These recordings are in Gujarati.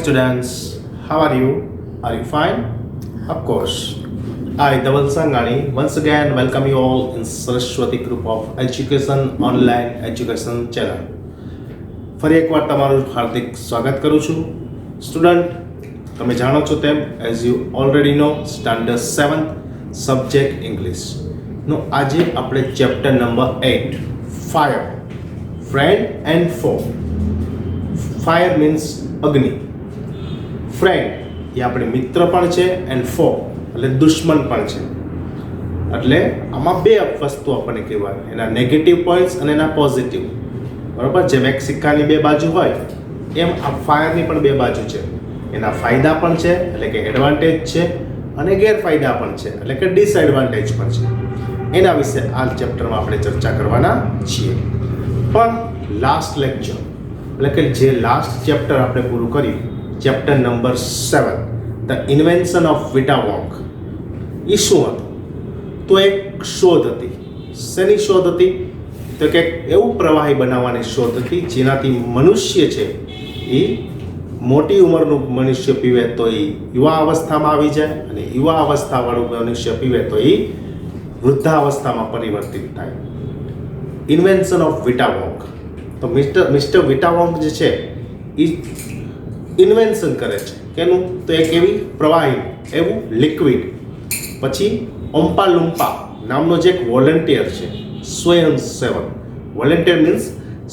students, how are you? Are you fine? Of course. I, Dhaval Sangani, once again welcome you all in Saraswati Group of Education Online Education Channel. ફરી એકવાર તમારું હાર્દિક સ્વાગત કરું છું. સ્ટુડન્ટ, તમે જાણો છો તેમ as you already know standard 7th subject English નો આજે આપણે chapter number 8 fire friend and foe. Fire means અગ્નિ, ફ્રેન્ડ એ આપણે મિત્ર પણ છે એન્ડ ફો એટલે દુશ્મન પણ છે. એટલે આમાં બે વસ્તુ આપણને કહેવાય, એના નેગેટિવ પોઈન્ટ્સ અને એના પોઝિટિવ. બરાબર, જેમ એક સિક્કાની બે બાજુ હોય એમ આ ફાયરની પણ બે બાજુ છે. એના ફાયદા પણ છે એટલે કે એડવાન્ટેજ છે, અને ગેરફાયદા પણ છે એટલે કે ડિસએડવાન્ટેજ પણ છે. એના વિશે આ ચેપ્ટરમાં આપણે ચર્ચા કરવાના છીએ. પણ લાસ્ટ લેક્ચર એટલે કે જે લાસ્ટ ચેપ્ટર આપણે પૂરું કર્યું, chapter number 7 the invention of Vita Wonk, એ શું હતું? તો એક શોધ હતી. શેની શોધ હતી? તો કે એવું પ્રવાહી બનાવવાની શોધ હતી જેનાથી મનુષ્ય છે એ મોટી ઉંમરનું મનુષ્ય પીવે તો એ યુવા અવસ્થામાં આવી જાય, અને યુવા અવસ્થાવાળું મનુષ્ય પીવે તો એ વૃદ્ધાવસ્થામાં પરિવર્તિત થાય. Invention of Vita Wong. તો મિસ્ટર વિટા વોંગ જે છે એ ઇન્વેન્શન કરે છે. કેનું? તો એક એવી પ્રવાહી, એવું લિક્વિડ. પછી ઓમ્પા લુમ્પા નામનો જે એક વોલન્ટિયર છે, સ્વયંસેવક. વોલન્ટિયર મીન્સ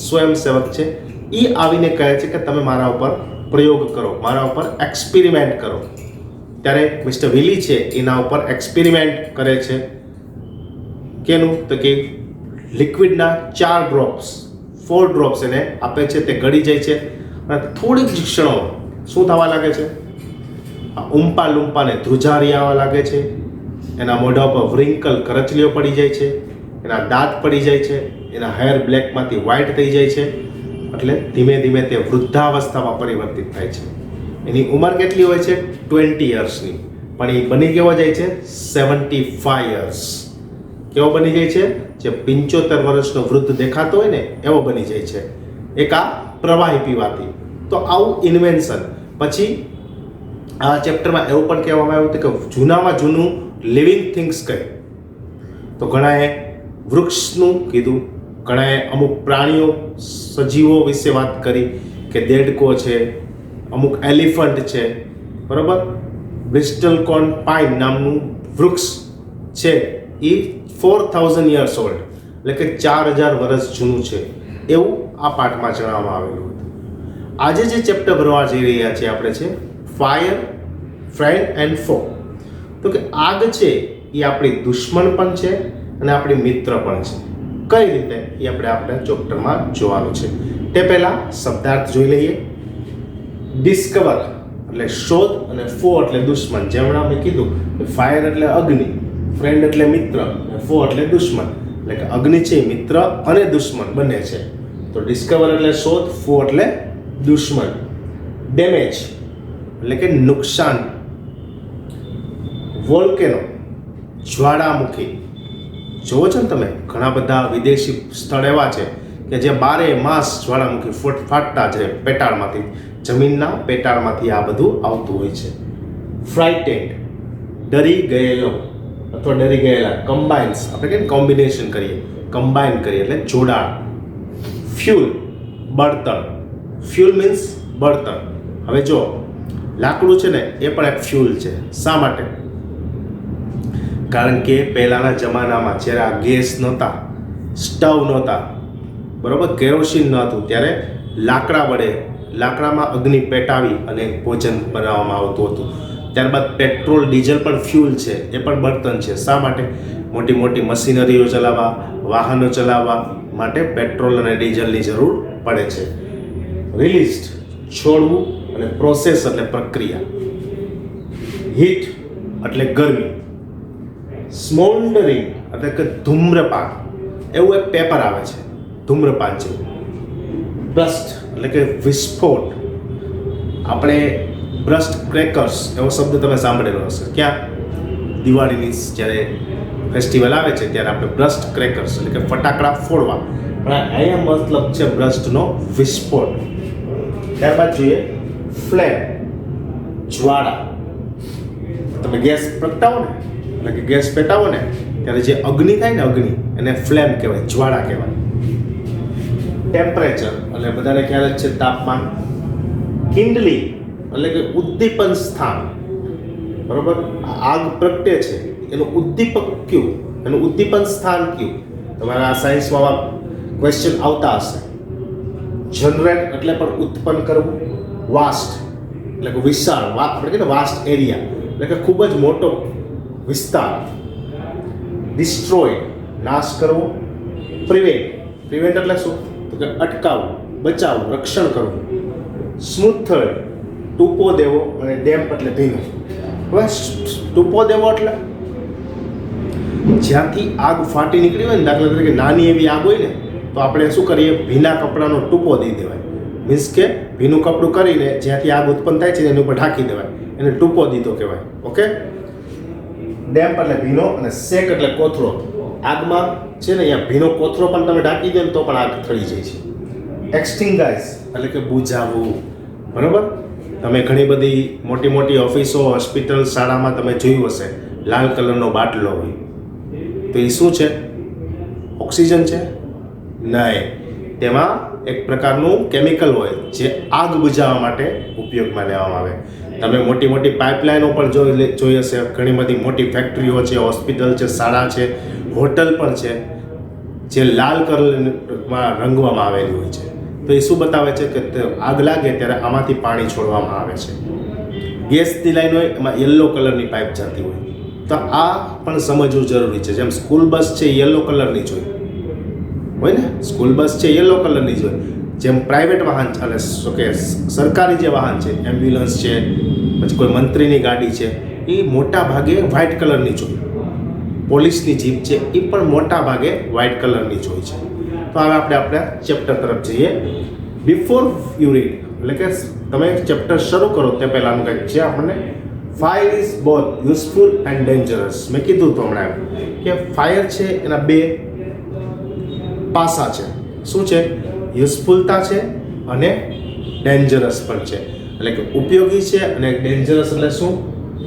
સ્વયંસેવક છે. એ આવીને કહે છે કે તમે મારા ઉપર પ્રયોગ કરો, મારા ઉપર એક્સપેરિમેન્ટ કરો. ત્યારે મિસ્ટર વિલી છે એના ઉપર એક્સપેરિમેન્ટ કરે છે. કેનું? તો કે લિક્વિડના 4 ડ્રોપ્સ 4 ડ્રોપ્સ એને આપે છે, તે ગળી જાય છે અને થોડીક જ ક્ષણો શું થવા લાગે છે? આ ઉમ્પા લુમ્પાને ધ્રુજારી આવવા લાગે છે. એના મોઢા ઉપર વ્રિંકલ કરચલીઓ પડી જાય છે, એના દાંત પડી જાય છે, એના હેર બ્લેકમાંથી વ્હાઇટ થઈ જાય છે. એટલે ધીમે ધીમે તે વૃદ્ધાવસ્થામાં પરિવર્તિત થાય છે. એની ઉંમર કેટલી હોય છે? 20 યર્સની. પણ એ બની કેવો જાય છે? 75 યર્સ. કેવો બની જાય છે? જે 75 વર્ષનો વૃદ્ધ દેખાતો હોય ને એવો બની જાય છે, એક આ પ્રવાહી પીવાથી. તો આવું ઇન્વેન્શન. પછી આ ચેપ્ટરમાં એવું પણ કહેવામાં આવ્યું હતું કે જૂનામાં જૂનું લિવિંગ થિંગ્સ કહે. તો ઘણાએ વૃક્ષનું કીધું, ઘણાએ અમુક પ્રાણીઓ સજીવો વિશે વાત કરી કે દેડકો છે, અમુક એલિફન્ટ છે. બરાબર, બ્રિસ્ટલ કોર્ન પાઇન નામનું વૃક્ષ છે, એ 4000 યર્સ ઓલ્ડ એટલે કે 4000 વર્ષ જૂનું છે, એવું આ પાઠમાં જણાવવામાં આવેલું હતું. આજે જે ચેપ્ટર ભરવા જઈ રહ્યા છીએ આપણે છે ફાયર ફ્રેન્ડ એન્ડ ફો. તો કે આગ છે એ આપણી દુશ્મન પણ છે અને આપણી મિત્ર પણ છે. કઈ રીતે એ આપણે ચેપ્ટરમાં જોવાનું છે. તે પહેલાં શબ્દાર્થ જોઈ લઈએ. ડિસ્કવર એટલે શોધ, અને ફો એટલે દુશ્મન. જેમ મેં કીધું ફાયર એટલે અગ્નિ, ફ્રેન્ડ એટલે મિત્ર, ફો એટલે દુશ્મન. એટલે કે અગ્નિ છે મિત્ર અને દુશ્મન બંને છે. તો ડિસ્કવર એટલે શોધ, ફો એટલે દુશ્મન. ડેમેજ એટલે કે નુકસાન. વોલ્કેનો જ્વાળામુખી. જોવો છો ને તમે, ઘણા બધા વિદેશી સ્થળ એવા છે કે જે 12 માસ જ્વાળામુખી ફાટતા જ રહે પેટાળમાંથી, જમીનના પેટાળમાંથી આ બધું આવતું હોય છે. ફ્રાઇટેન્ડ ડરી ગયેલો અથવા ડરી ગયેલા. કમ્બાઇન્સ આપણે કે કોમ્બિનેશન કરીએ, કમ્બાઇન કરીએ એટલે જોડાણ. ફ્યુલ બળતણ. ફ્યુલ મીન્સ બળતણ. હવે જો લાકડું છે ને એ પણ એક ફ્યુલ છે. શા માટે? કારણ કે પહેલાંના જમાનામાં જ્યારે આ ગેસ નહોતા, સ્ટવ નહોતા, બરાબર, કેરોસીન નહોતું, ત્યારે લાકડા વડે, લાકડામાં અગ્નિ પેટાવી અને ભોજન બનાવવામાં આવતું હતું. ત્યારબાદ પેટ્રોલ ડીઝલ પણ ફ્યુલ છે, એ પણ બળતણ છે. શા માટે? મોટી મોટી મશીનરીઓ ચલાવવા, વાહનો ચલાવવા માટે પેટ્રોલ અને ડીઝલની જરૂર પડે છે. રિલીઝડ છોડવું, અને પ્રોસેસ એટલે પ્રક્રિયા. હીટ એટલે ગરમી. સ્મોલ્ડરિંગ એટલે કે ધૂમ્રપાન. એવું એક પેપર આવે છે ધૂમ્રપાન જેવું. બ્રસ્ટ એટલે કે વિસ્ફોટ. આપણે બ્રસ્ટ ક્રેકર્સ એવો શબ્દ તમે સાંભળેલો હશે. ક્યાં? દિવાળીની જ્યારે ફેસ્ટિવલ આવે છે ત્યારે આપણે બ્રસ્ટ ક્રેકર્સ એટલે કે ફટાકડા ફોડવા, પણ અહીંયા મતલબ છે બ્રસ્ટનો વિસ્ફોટ. ત્યારબાદ જોઈએ ફ્લેમ જ્વાળા. તમે ગેસ પ્રગટાવો ને એટલે કે ગેસ પેટાવો ને ત્યારે જે અગ્નિ થાય ને, અગ્નિ એને ફ્લેમ કહેવાય, જ્વાળા કહેવાય. ટેમ્પરેચર એટલે બધાને ખ્યાલ જ છે, તાપમાન. કિંડલી એટલે કે ઉદ્દીપન સ્થાન, બરોબર. આગ પ્રગટે છે એનું ઉદ્દીપક કયું, એનું ઉદ્દીપન સ્થાન કયું, તમારા સાયન્સમાં ક્વેશ્ચન આવતા હશે. જનરેટ એટલે પણ ઉત્પન્ન કરવું. વાસ્ટ એટલે કે વિશાળ, આપણે કહીએ ને વાસ્ટ એરિયા એટલે કે ખૂબ જ મોટો વિસ્તાર. ડિસ્ટ્રોય નાશ કરવો. પ્રિવેન્ટ એટલે શું, તો કે અટકાવવું, બચાવવું, રક્ષણ કરવું. સ્મૂથડ ટૂંપો દેવો, અને ડેમ્પ એટલે ભીનું. હવે ટૂંપો દેવો એટલે જ્યાંથી આગ ફાટી નીકળી હોય ને, દાખલા તરીકે નાની એવી આગ હોય ને, તો આપણે શું કરીએ, ભીના કપડાનો ટૂંપો દઈ દેવાય. મીન્સ કે ભીનું કપડું કરીને જ્યાંથી આગ ઉત્પન્ન થાય છે એની ઉપર ઢાંકી દેવાય, એને ટૂંપો દીધો કહેવાય. ઓકે. ડેમ્પ એટલે ભીનો, અને શેક એટલે કોથળો. આગમાં છે ને અહીંયા ભીનો કોથળો પણ તમે ઢાંકી દો ને તો પણ આગ થળી જાય છે. એક્સટિંગાઇઝ એટલે કે બુઝાવવું, બરોબર. તમે ઘણી બધી મોટી મોટી ઓફિસો, હોસ્પિટલ, શાળામાં તમે જોયું હશે લાલ કલરનો બાટલો હોય, તો એ શું છે, ઓક્સિજન છે? નહીં, તેમાં એક પ્રકારનું કેમિકલ હોય જે આગ બુઝાવવા માટે ઉપયોગમાં લેવામાં આવે. તમે મોટી મોટી પાઇપલાઇનો પણ જોઈ હશે, ઘણી બધી મોટી ફેક્ટરીઓ છે, હોસ્પિટલ છે, શાળા છે, હોટલ પણ છે, જે લાલ કલરમાં રંગવામાં આવેલી હોય છે. તો એ શું બતાવે છે કે આગ લાગે ત્યારે આમાંથી પાણી છોડવામાં આવે છે. ગેસની લાઈન હોય એમાં યલો કલરની પાઇપ જતી હોય, તો આ પણ સમજવું જરૂરી છે. જેમ સ્કૂલ બસ છે યલો કલરની જ હોય ને, સ્કૂલ બસ છે યલો કલરની જ હોય. જેમ પ્રાઇવેટ વાહન અને શું કે સરકારી જે વાહન છે, એમ્બ્યુલન્સ છે, પછી કોઈ મંત્રીની ગાડી છે, એ મોટા ભાગે વ્હાઇટ કલરની જ હોય. પોલીસની જીપ છે એ પણ મોટા ભાગે વ્હાઇટ કલરની જ હોય છે. તો હવે આપણે ચેપ્ટર તરફ જઈએ. બિફોર યુ રીડ એટલે કે તમે ચેપ્ટર શરૂ કરો તે પહેલાંનું કંઈક છે આપણને. Fire is both useful and dangerous. મેં કીધું તો હમણાં કે ફાયર છે એના બે પાસા છે. શું છે? યુઝફુલતા છે અને ડેન્જરસ પણ છે. એટલે કે ઉપયોગી છે, અને ડેન્જરસ એટલે શું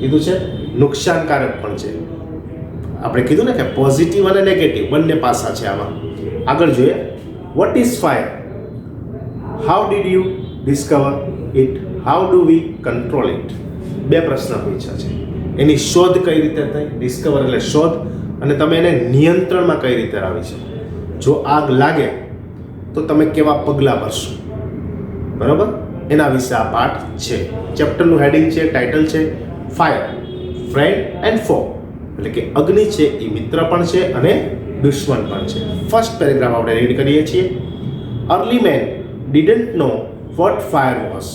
કીધું છે? નુકસાનકારક પણ છે. આપણે કીધું ને કે પોઝિટિવ અને નેગેટિવ બંને પાસા છે આમાં. આગળ જોઈએ. What is fire? How did you discover it? How do we control it? બે પ્રશ્ન પૂછ્યા છે. એની શોધ કઈ રીતે થઈ? ડિસ્કવર એટલે શોધ, અને તમે એને નિયંત્રણમાં કઈ રીતે લાવી છે. જો આગ લાગે તો તમે કેવા પગલાં ભરશો, બરાબર? એના વિશે આ પાઠ છે. ચેપ્ટરનું હેડિંગ છે, ટાઇટલ છે ફાયર, ફ્રેન્ડ એન્ડ ફો. એટલે કે અગ્નિ છે એ મિત્ર પણ છે અને દુશ્મન પણ છે. ફર્સ્ટ પેરેગ્રાફ આપણે રીડ કરીએ છીએ. Early man didn't know what fire was.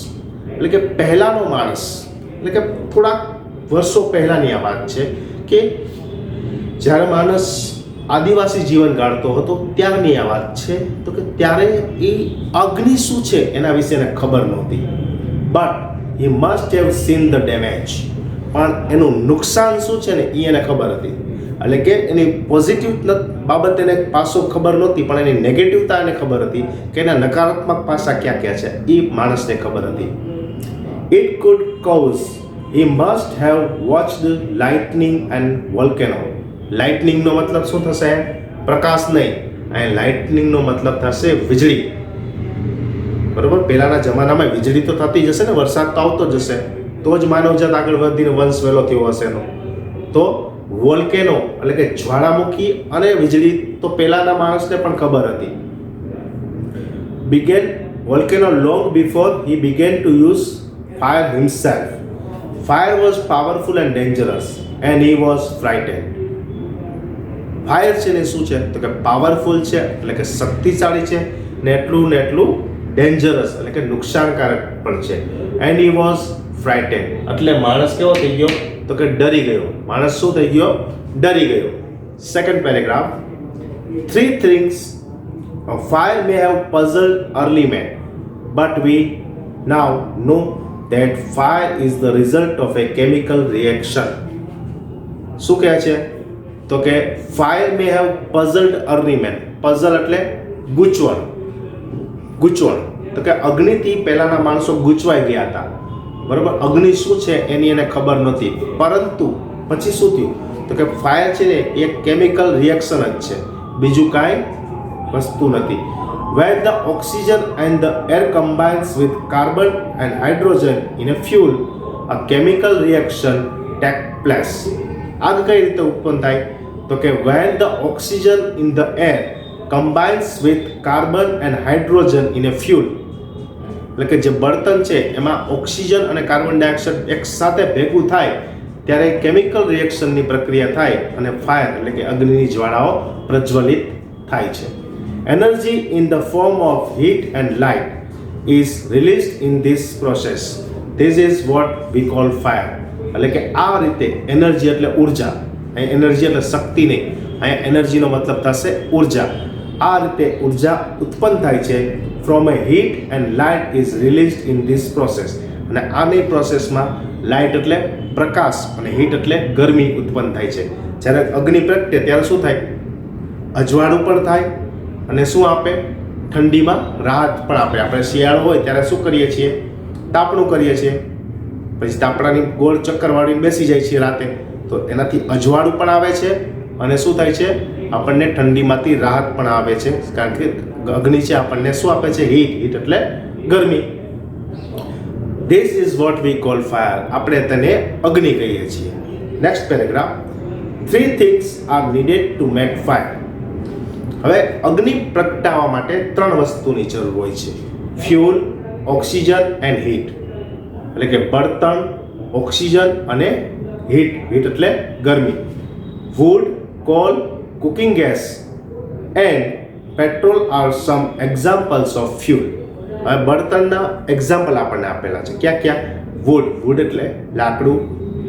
એટલે કે પહેલાનો માણસ, એટલે કે થોડાક વર્ષો પહેલાંની આ વાત છે કે જ્યારે માણસ આદિવાસી જીવન ગાળતો હતો ત્યારની આ વાત છે. તો કે ત્યારે એ અગ્નિ શું છે એના વિશે એને ખબર નહોતી. But he must have seen the damage. પણ એનું નુકસાન શું છે ને એ એને ખબર હતી. એટલે કે એની પોઝિટિવ બાબત એને પાસો ખબર નહોતી, પણ એની નેગેટિવતા એને ખબર હતી કે એના નકારાત્મક પાસા ક્યાં ક્યાં છે એ માણસને ખબર હતી. It could cause. He must have watched lightning and volcano. લાઇટનિંગનો મતલબ શું થશે? પ્રકાશ નહીં, અહીં લાઇટનિંગનો મતલબ થશે વીજળી. બરોબર? પહેલાના જમાનામાં વીજળી તો થતી જશે ને, વરસાદ તો આવતો જશે, તો જ માનવજાત આગળ વધીને વંશ વહેલો થયો હશે એનો. તો વોલ્કેનો એટલે કે જ્વાળામુખી અને વીજળી તો પહેલાના માણસને પણ ખબર હતી. Began volcano long before he began to use fire himself. Fire was powerful and dangerous and he was frightened. Fire છે ને શું છે? તો કે પાવરફુલ છે એટલે કે શક્તિશાળી છે, ને એટલું ડેન્જરસ એટલે કે નુકસાનકારક પણ છે. એન્ડ હી વોઝ ફ્રાઇટેન્ડ એટલે માણસ કેવો થઈ ગયો? તો કે ડરી ગયો. માણસ શું થઈ ગયો? ડરી ગયો. Second paragraph. 3 things fire may have puzzled early men, but we now know that fire is the result of a chemical reaction. શું કહે છે? તો કે fire may have puzzled early men. puzzle એટલે ગૂંચવણ. તો કે અગ્નિથી પહેલાના માણસો ગૂંચવાઈ ગયા હતા. બરાબર, અગ્નિ શું છે એની એને ખબર નહોતી, પરંતુ પછી શું થયું તો કે ફાયર છે ને એક કેમિકલ રિએક્શન જ છે, બીજું કાંઈ વસ્તુ નથી. Where the oxygen and the air combines with carbon and hydrogen in a fuel, a chemical reaction take place. આગ કઈ રીતે ઉત્પન્ન થાય તો કે when the oxygen in the air combines with carbon and hydrogen in a fuel, એટલે કે જે બળતણ છે એમાં ઓક્સિજન અને કાર્બન ડાયોક્સાઇડ એક સાથે ભેગું થાય ત્યારે કેમિકલ રિએક્શનની પ્રક્રિયા થાય અને ફાયર એટલે કે અગ્નિની જ્વાળાઓ પ્રજ્વલિત થાય છે. Energy in the form of heat and light is released in this process. This is what we call fire. એટલે કે આ રીતે એનર્જી એટલે ઉર્જા, અહીં એનર્જી એટલે શક્તિ નહીં, અહીં એનર્જીનો મતલબ થશે ઉર્જા. આ રીતે ઉર્જા ઉત્પન્ન થાય છે from A heat and light is released in this process. અને આની પ્રોસેસમાં લાઇટ એટલે પ્રકાશ અને હીટ એટલે ગરમી ઉત્પન્ન થાય છે. જ્યારે અગ્નિ પ્રગટે ત્યારે શું થાય, અજવાળું પણ થાય અને શું આપે, ઠંડીમાં રાહત પણ આપે. આપણે શિયાળો હોય ત્યારે શું કરીએ છીએ, તાપણું કરીએ છીએ, પછી તાપણાની ગોળ ચક્કર વાળીને બેસી જાય છીએ રાતે, તો એનાથી અજવાળું પણ આવે છે અને શું થાય છે, આપણને ઠંડીમાંથી રાહત પણ આવે છે, કારણ કે અગ્નિ છે આપણને શું આપે છે, હીટ. હીટ એટલે ગરમી. This is what we call fire. આપણે તેને અગ્નિ કહીએ છીએ. Next paragraph. 3 things are needed to make fire. હવે અગ્નિ પ્રગટાવવા માટે 3 વસ્તુની જરૂર હોય છે, ફ્યુલ, ઓક્સિજન એન્ડ હીટ. એટલે કે બળતણ, ઓક્સિજન અને હીટ. હીટ એટલે ગરમી. Wood, coal, cooking gas and petrol are some examples of fuel. હવે બળતણના એક્ઝામ્પલ આપણને આપેલા છે. ક્યાં ક્યાં? વુડ. વુડ એટલે લાકડું.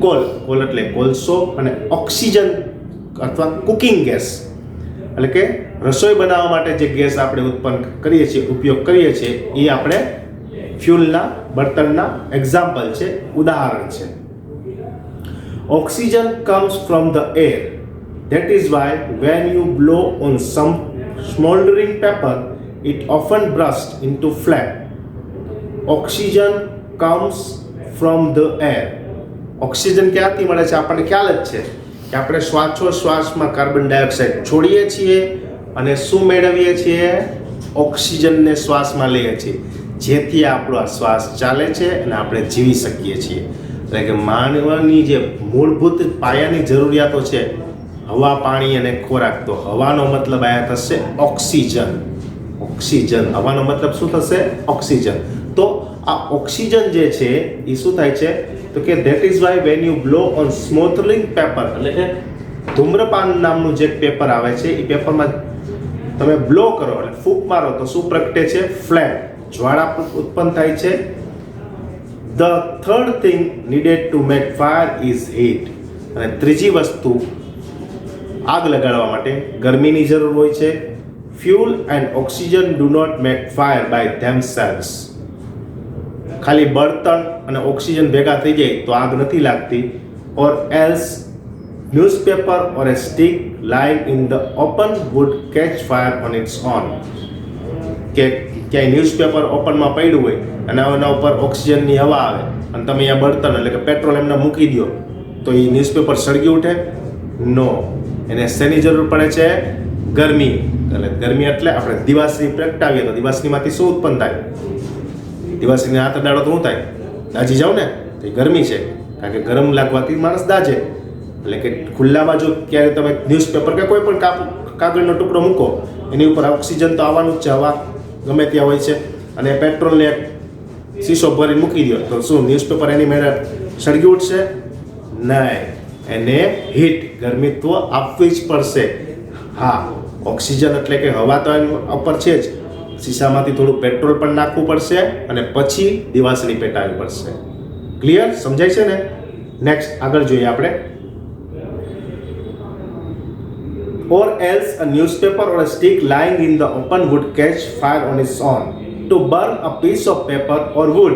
કોલ. કોલ એટલે કોલસો. અને ઓક્સિજન અથવા કુકિંગ ગેસ એટલે કે રસોઈ બનાવવા માટે જે ગેસ આપણે ઉત્પન્ન કરીએ છીએ, ઉપયોગ કરીએ છીએ, એ આપણે ફ્યુલના, બળતણના એક્ઝામ્પલ છે, ઉદાહરણ છે. Oxygen comes from the air. That is why when you blow on some smoldering paper, it often bursts into flame. Oxygen comes from the air. Oxygen ક્યાંથી મળે છે આપણને ખ્યાલ જ છે કે આપણે શ્વાસોશ્વાસમાં કાર્બન ડાયોક્સાઇડ છોડીએ છીએ અને શું મેળવીએ છીએ, ઓક્સિજનને શ્વાસમાં લઈએ છીએ, જેથી આપણો આ શ્વાસ ચાલે છે અને આપણે જીવી શકીએ છીએ. એટલે કે માનવની જે મૂળભૂત પાયાની જરૂરિયાતો છે, હવા, પાણી અને ખોરાક, તો હવાનો મતલબ આયા થશે ઓક્સિજન. ઓક્સિજન, હવાનો મતલબ શું થશે, ઓક્સિજન. તો આ ઓક્સિજન જે છે એ શું થાય છે તો કે that is why when you blow on smouldering paper, એટલે કે ધૂમ્રપાન નામનું જે પેપર આવે છે એ પેપરમાં તમે બ્લો કરો એટલે ફૂંક મારો તો શું પ્રગટે છે, ફ્લેમ, જ્વાળા ઉત્પન્ન થાય છે. The third thing needed to make fire is heat. અને ત્રીજી વસ્તુ આગ લગાડવા માટે ગરમીની જરૂર હોય છે. Fuel and oxygen do not make fire by themselves. ખાલી બળતણ અને ઓક્સિજન ભેગા થઈ જાય તો આગ નથી લાગતી. Or else newspaper or a stick lying in the open wood catch fire on its own. કે ક્યાંય ન્યૂઝપેપર ઓપનમાં પડ્યું હોય અને એના ઉપર ઓક્સિજનની હવા આવે અને તમે અહીંયા બળતણ એટલે કે પેટ્રોલ એમને મૂકી દો તો એ ન્યૂઝપેપર સળગી ઉઠે? નો. એને શેની જરૂર પડે છે? ગરમી. એટલે ગરમી એટલે આપણે દિવાસળી પ્રગટાવીએ તો દિવાસળીમાંથી શું ઉત્પન્ન થાય? દિવાસળીને હાથ અડાડો તો શું થાય? દાજી જાવ ને, તો એ ગરમી છે, કારણ કે ગરમ લાગવાથી માણસ દાજે. એટલે કે ખુલ્લામાં જો ક્યારે તમે ન્યૂઝપેપર કે કોઈ પણ કાગળનો ટુકડો મૂકો એની ઉપર ઓક્સિજન તો આવવાનું જ છે, હવા ગમે ત્યાં હોય છે. અને પેટ્રોલને શીશો ભરીને મૂકી દો તો શું ન્યૂઝપેપર એની મેળે સળગી ઉઠશે? નહીં. એને હીટ, ગરમી તો આપવી જ પડશે. હા, ઓક્સિજન એટલે કે હવા તો એની ઉપર છે જ, શીશામાંથી થોડું પેટ્રોલ પણ નાખવું પડશે અને પછી દિવાસળી પેટાવવી પડશે. ક્લિયર? સમજાય છે ને? નેક્સ્ટ આગળ જોઈએ આપણે. Or else a newspaper or a stick lying in the open would catch fire on its own. To burn a piece of paper or wood,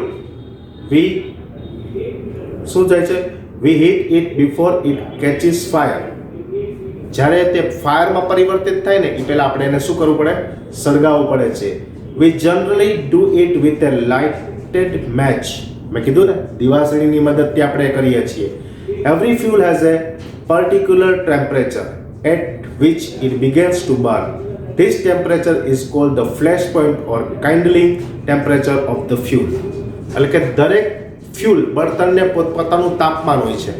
શું થાય છે? We heat it before it catches fire. જ્યારે તે ફાયરમાં પરિવર્તિત થાય ને એ પહેલાં આપણે એને શું કરવું પડે? સળગાવવું પડે છે. We generally do it with a lighted match. મેં કીધું ને દિવાસળીની મદદથી આપણે કરીએ છીએ. Every fuel has a particular temperature at which it begins to burn. This temperature is called the flash point or kindling temperature of the fuel. એટલે કે દરેક ફ્યુલ બળતણને પોતપોતાનું તાપમાન હોય છે.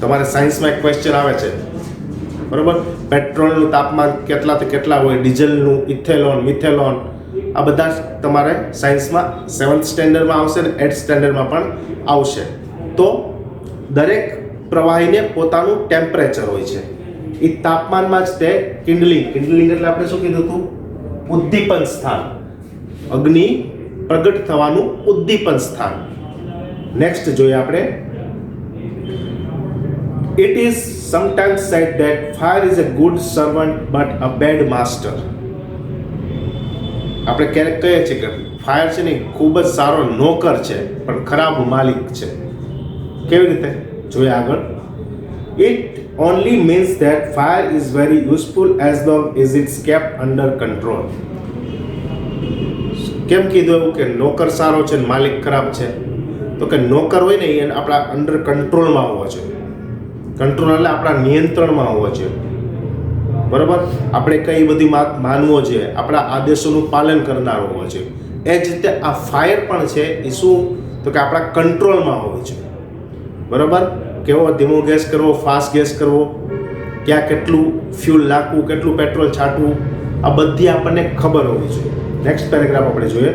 તમારે સાયન્સમાં એક ક્વેશ્ચન આવે છે, બરોબર, પેટ્રોલનું તાપમાન કેટલાથી કેટલા હોય, ડીઝલનું, ઇથેલોન, મિથેલોન, આ બધા તમારે સાયન્સમાં 7th સ્ટેન્ડર્ડમાં આવશે ને 8th સ્ટેન્ડર્ડમાં પણ આવશે. તો દરેક પ્રવાહીને પોતાનું ટેમ્પરેચર હોય છે. એ તાપમાનમાં જ તે કિન્ડલિંગ એટલે આપણે શું કીધું હતું? ઉદ્દીપન સ્થાન. અગ્નિ પ્રગટ થવાનું ઉદ્દીપન સ્થાન. નેક્સ્ટ જોઈએ આપણે. It is sometimes said that fire is a good servant but a bad master. આપણે ક્યારેક કહીએ છીએ કે ફાયર છે ને ખૂબ જ સારો નોકર છે પણ ખરાબ માલિક છે. કેવી રીતે? જોઈએ આગળ. It only means that fire is very useful as long as it's kept under control. કેમ કીધું એવું કે નોકર સારો છે ને માલિક ખરાબ છે? તો કે નોકર હોય ને એ આપણા અંડર કંટ્રોલમાં હોવો જોઈએ. કંટ્રોલ એટલે આપણા નિયંત્રણમાં હોવો જોઈએ, બરાબર. આપણે કઈ બધી માનવો જોઈએ, આપણા આદેશોનું પાલન કરનાર હોવો જોઈએ. એ જ રીતે આ ફાયર પણ છે એ શું? તો કે આપણા કંટ્રોલમાં હોવું જોઈએ, બરાબર. કેવો ધીમો ગેસ કરવો, ફાસ્ટ ગેસ કરવો, ક્યાં કેટલું ફ્યુલ નાખવું, કેટલું પેટ્રોલ છાંટવું, આ બધી આપણને ખબર હોવી જોઈએ. નેક્સ્ટ પેરેગ્રાફ આપણે જોઈએ.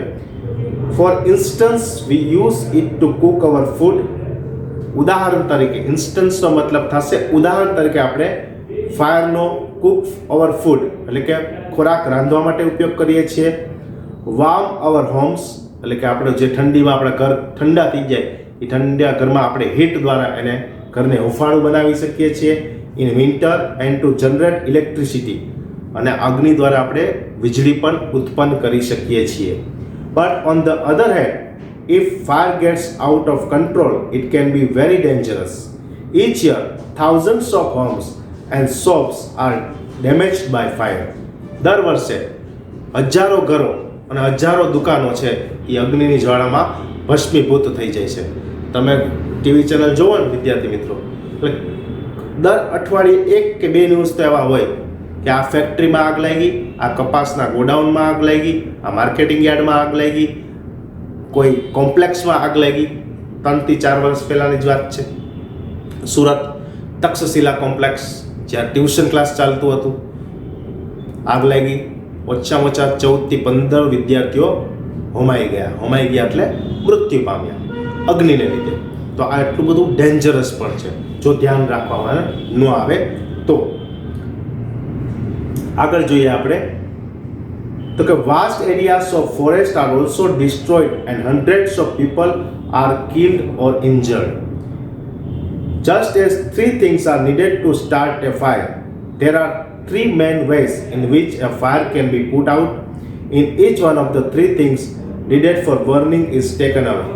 For instance we use it to cook our food. ઉદાહરણ તરીકે, ઇન્સ્ટન્સનો મતલબ થશે ઉદાહરણ તરીકે આપણે ફાયરનો કુક અવર ફૂડ એટલે કે ખોરાક રાંધવા માટે ઉપયોગ કરીએ છીએ. વાર્મ અવર હોમ્સ એટલે કે આપણે જે ઠંડીમાં આપણા ઘર ઠંડા થઈ જાય એ ઠંડા ઘરમાં આપણે હીટ દ્વારા એને ઘરને હુંફાળું બનાવી શકીએ છીએ. In winter and to generate electricity અને અગ્નિ દ્વારા આપણે વીજળી પણ ઉત્પન્ન કરી શકીએ છીએ. But on the other hand, if fire gets out of control, it can be very dangerous. Each year, thousands of homes and shops are damaged by fire. દર વર્ષે હજારો ઘરો અને હજારો દુકાનો છે એ અગ્નિની જ્વાળામાં ભસ્મીભૂત થઈ જાય છે. તમે ટીવી ચેનલ જોવો ને વિદ્યાર્થી મિત્રો, એટલે દર અઠવાડિયે 1 કે 2 ન્યૂઝ તો એવા હોય કે આ ફેક્ટરીમાં આગ લાગી, આ કપાસના ગોડાઉનમાં આગ લાગી, આ માર્કેટિંગ યાર્ડમાં આગ લાગી, કોઈ કોમ્પ્લેક્સમાં આગ લાગી. 3 થી 4 વર્ષ પહેલાંની જ વાત છે. સુરત તક્ષશિલા કોમ્પ્લેક્સ જ્યાં ટ્યુશન ક્લાસ ચાલતું હતું, આગ લાગી. ઓછામાં ઓછા 14 થી 15 વિદ્યાર્થીઓ હોમાઈ ગયા એટલે મૃત્યુ પામ્યા અગ્નિને લીધે. તો આ એટલું બધું ડેન્જરસ પણ છે જો ધ્યાન રાખવામાં ન આવે તો. આગળ જોઈએ આપણે તો કે vast areas of forest are also destroyed and hundreds of people are killed or injured. Just as 3 things are needed to start a fire, there are 3 main ways in which a fire can be put out. In each one of the 3 things needed for burning is taken away.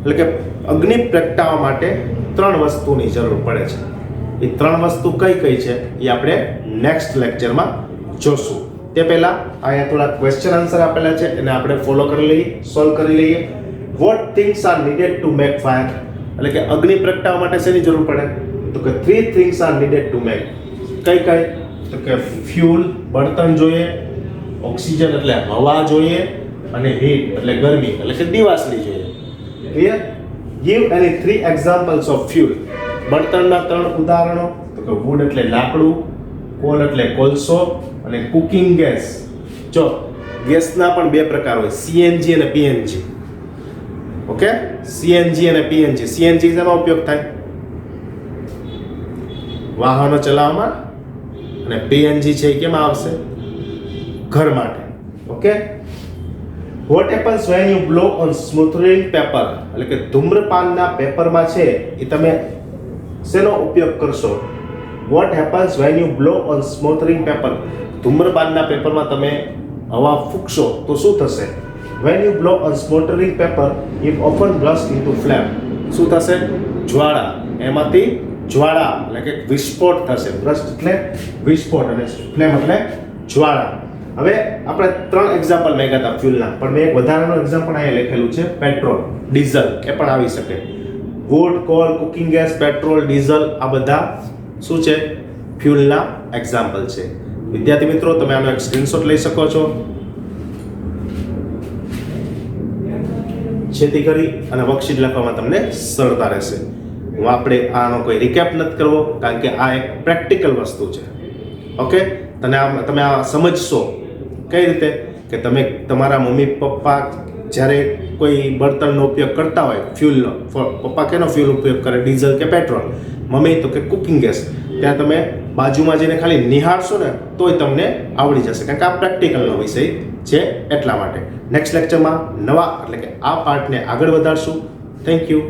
એટલે કે અગ્નિ પ્રગટાવવા માટે 3 વસ્તુની જરૂર પડે છે. એ 3 વસ્તુ કઈ છે એ આપણે નેક્સ્ટ લેક્ચરમાં જોશું. તે પહેલાં અહીંયા થોડા ક્વેશ્ચન આન્સર આપેલા છે એને આપણે ફોલો કરી લઈએ, સોલ્વ કરી લઈએ. What things are needed to make fire એટલે કે અગ્નિ પ્રગટાવવા માટે શેની જરૂર પડે? તો કે 3 things are needed to make. કઈ તો કે ફ્યુલ બળતણ જોઈએ, ઓક્સિજન એટલે હવા જોઈએ, અને હીટ એટલે ગરમી એટલે કે દિવાસળી જોઈએ. Clear? Give any 3 examples of fuel. બળતણના 3 ઉદાહરણો તો કે વુડ એટલે લાકડું, કોલ એટલે કોલસો અને કુકિંગ ગેસ. જો ગેસના પણ 2 પ્રકાર હોય, સીએનજી અને પીએનજી. ઓકે, સીએનજી અને પીએનજી. સીએનજી શેમાં ઉપયોગ થાય? વાહનો ચલાવવામાં. અને પીએનજી છે એ કેમાં આવશે? ઘર માટે. Okay. What happens when you blow on smouldering paper એટલે કે ધૂમ્રપાનના પેપરમાં છે એ તમે શેનો ઉપયોગ કરશો? What happens when you blow on smouldering paper. ધૂમ્રપાનના પેપરમાં તમે હવા ફૂંકશો તો શું થશે? When you blow on smouldering paper it often burst into flame. શું થશે? જ્વાળા. એમાંથી જ્વાળા એટલે કે વિસ્ફોટ થશે. બ્રસ્ટ એટલે વિસ્ફોટ અને ફ્લેમ એટલે જ્વાળા. હવે આપણે 3 એક્ઝામ્પલ મેં હતા ફ્યુલના, પણ મેં એક વધારાનું એક્ઝામ્પલ અહીંયા લખેલું છે પેટ્રોલ, ડીઝલ, એ પણ આવી શકે. Wood, coal, cooking gas, petrol, diesel આ બધા શું છે? ફ્યુલના એક્ઝામ્પલ છે. વિદ્યાર્થી મિત્રો, તમે આનો એક સ્ક્રીનશોટ લઈ શકો છો, જેથી કરી અને વર્કશીટ લખવામાં તમને સરળતા રહેશે. હું આપણે આનો કોઈ રિકેપ નથી કરવો, કારણ કે આ એક પ્રેક્ટિકલ વસ્તુ છે. ઓકે, તમે આ સમજશો કઈ રીતે કે તમે તમારા મમ્મી પપ્પા જ્યારે કોઈ બળતણનો ઉપયોગ કરતા હોય ફ્યુલનો, પપ્પા કેનો ફ્યુલ ઉપયોગ કરે, ડીઝલ કે પેટ્રોલ, મમ્મી તો કે કુકિંગ ગેસ, ત્યાં તમે બાજુમાં જઈને ખાલી નિહાળશો ને તોય તમને આવડી જશે, કારણ કે આ પ્રેક્ટિકલનો વિષય છે એટલા માટે. નેક્સ્ટ લેક્ચરમાં નવા એટલે કે આ પાર્ટને આગળ વધારશું. Thank you.